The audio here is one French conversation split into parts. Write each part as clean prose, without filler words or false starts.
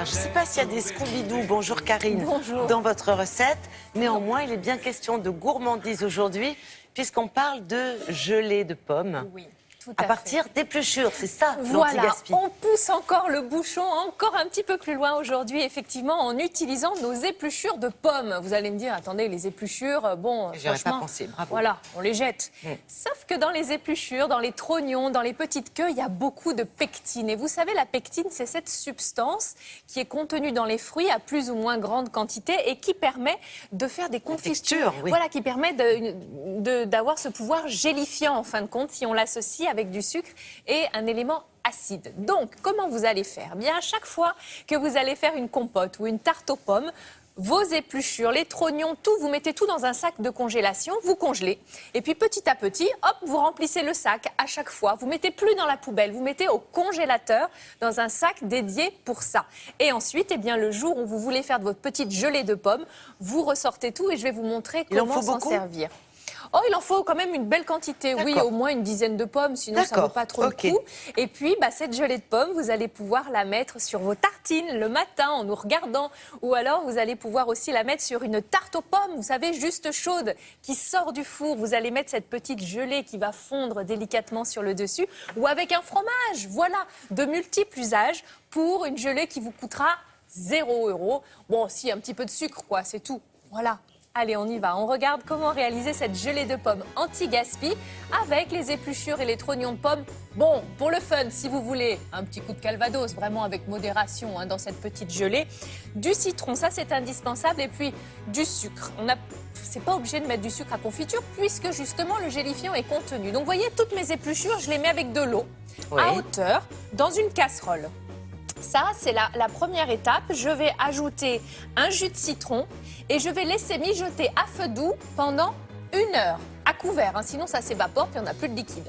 Alors, je ne sais pas s'il y a des Scooby-Doo, bonjour Karine, Bonjour. dans votre recette. Néanmoins, il est bien question de gourmandise aujourd'hui, puisqu'on parle de gelée de pommes. Oui, tout À à partir d'épluchures, c'est ça, Voilà, l'anti-gaspi. on pousse encore le bouchon encore un petit peu plus loin aujourd'hui, effectivement, en utilisant nos épluchures de pommes. Vous allez me dire, attendez, les épluchures, bon, J'y aurais pas franchement, pensé, bravo. voilà, on les jette. Mm. Sauf que dans les épluchures, dans les trognons, dans les petites queues, il y a beaucoup de pectine. Et vous savez, la pectine, c'est cette substance qui est contenue dans les fruits à plus ou moins grande quantité et qui permet de faire des confitures. texture, oui. Voilà, qui permet d'avoir ce pouvoir gélifiant, en fin de compte, si on l'associe avec du sucre et un élément acide. Donc, comment vous allez faire? Bien, à chaque fois que vous allez faire une compote ou une tarte aux pommes, vos épluchures, les trognons, tout, vous mettez tout dans un sac de congélation, vous congelez. Et puis petit à petit, hop, vous remplissez le sac à chaque fois. Vous mettez plus dans la poubelle, vous mettez au congélateur dans un sac dédié pour ça. Et ensuite, eh bien, le jour où vous voulez faire de votre petite gelée de pommes, vous ressortez tout et je vais vous montrer Il en comment faut s'en beaucoup servir. Oh, il en faut quand même une belle quantité, oui, au moins une dizaine de pommes, sinon ça ne vaut pas trop le coup. Et puis, cette gelée de pommes, vous allez pouvoir la mettre sur vos tartines le matin en nous regardant. Ou alors, vous allez pouvoir aussi la mettre sur une tarte aux pommes, vous savez, juste chaude, qui sort du four. Vous allez mettre cette petite gelée qui va fondre délicatement sur le dessus. Ou avec un fromage, voilà, de multiples usages pour une gelée qui vous coûtera 0 €. Bon, si, un petit peu de sucre, quoi, c'est tout. Voilà. Allez, on y va. On regarde comment réaliser cette gelée de pommes anti-gaspi avec les épluchures et les trognons de pommes. Bon, pour le fun, si vous voulez, un petit coup de calvados, vraiment avec modération dans cette petite gelée. Du citron, ça c'est indispensable. Et puis du sucre. C'est pas obligé de mettre du sucre à confiture puisque justement le gélifiant est contenu. Donc vous voyez, toutes mes épluchures, je les mets avec de l'eau à hauteur dans une casserole. Ça, c'est la première étape. Je vais ajouter un jus de citron et je vais laisser mijoter à feu doux pendant 1 heure, à couvert, sinon ça s'évapore et on n'a plus de liquide.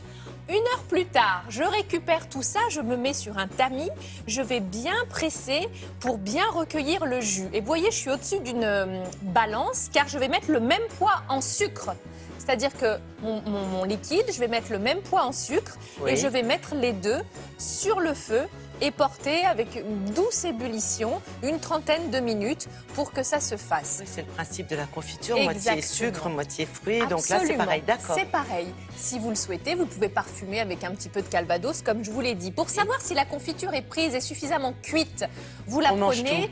1 heure plus tard, je récupère tout ça, je me mets sur un tamis, je vais bien presser pour bien recueillir le jus. Et vous voyez, je suis au-dessus d'une balance car je vais mettre le même poids en sucre. C'est-à-dire que mon liquide, je vais mettre le même poids en sucre et je vais mettre les deux sur le feu et porter avec une douce ébullition une trentaine de minutes pour que ça se fasse. Oui, c'est le principe de la confiture, Exactement. moitié sucre, moitié fruits. Absolument. Donc là, c'est pareil, d'accord. C'est pareil. Si vous le souhaitez, vous pouvez parfumer avec un petit peu de calvados, comme je vous l'ai dit. Pour savoir si la confiture est prise et suffisamment cuite, vous la prenez,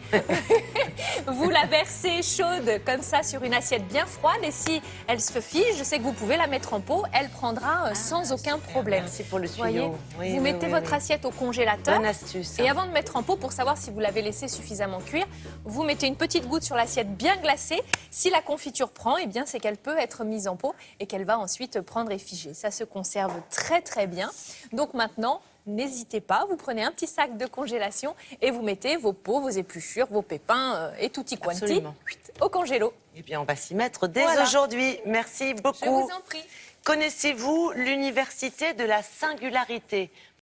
vous la versez chaude comme ça sur une assiette bien froide. Et si elle se fige, je sais que vous pouvez la mettre en pot, elle prendra sans aucun problème. Merci pour le tuyau. Voyez, vous mettez votre assiette au congélateur. Bonne astuce. Et avant de mettre en pot, pour savoir si vous l'avez laissé suffisamment cuire, vous mettez une petite goutte sur l'assiette bien glacée. Si la confiture prend, eh bien, c'est qu'elle peut être mise en pot et qu'elle va ensuite prendre et figer. Ça se conserve très très bien. Donc maintenant, n'hésitez pas, vous prenez un petit sac de congélation et vous mettez vos pots, vos épluchures, vos pépins et tutti quanti au congélo. Eh bien, on va s'y mettre dès aujourd'hui. Merci beaucoup. Je vous en prie. Connaissez-vous l'Université de la Singularité ?